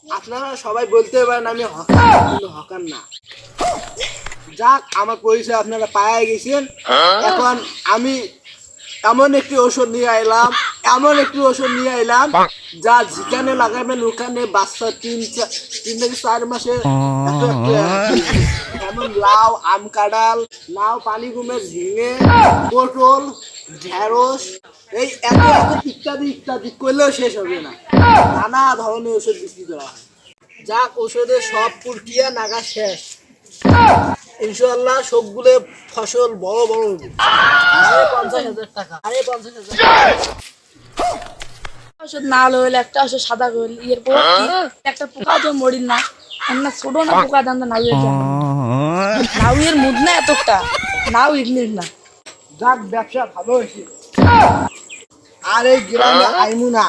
আপনারা সবাই বলতে পারেন আমি হকার, কিন্তু হকার না। যাক, আমার পরিচয় আপনারা পায়ে গেছেন। এখন আমি এমন একটি ওষুধ নিয়ে আইলাম, যা যেখানে লাগাবেন ওখানে বাচ্চা 3 থেকে 4 মাসে যেমন লাউ, আম কাঁঠাল, লাউ, পানি কুমড়ো, ঝিঙে, পটল, ঢেঁড়স, এই এত এত ইত্যাদি ইত্যাদি করলেও শেষ হবে না। নানা ধরনের ওষুধ বিক্রি করা হয়। যাক, ওষুধের সব প্রক্রিয়া নাগা শেষ। ইনশাআল্লাহ সবগুলো ফসল বড় বড় হবে। 50,000 টাকা, 50,000 ওষুধ না হলে একটা ওষুধ সাদা গোল ইয়ের পর একটা পোকা তো মরিন না না ছোট না পোকা দাম না নাউয়ের মুদ না এতটা নাও ইগলিশ না। যাক, ব্যবসা ভালো হয়েছে। আর এই গ্রামে আইমু না।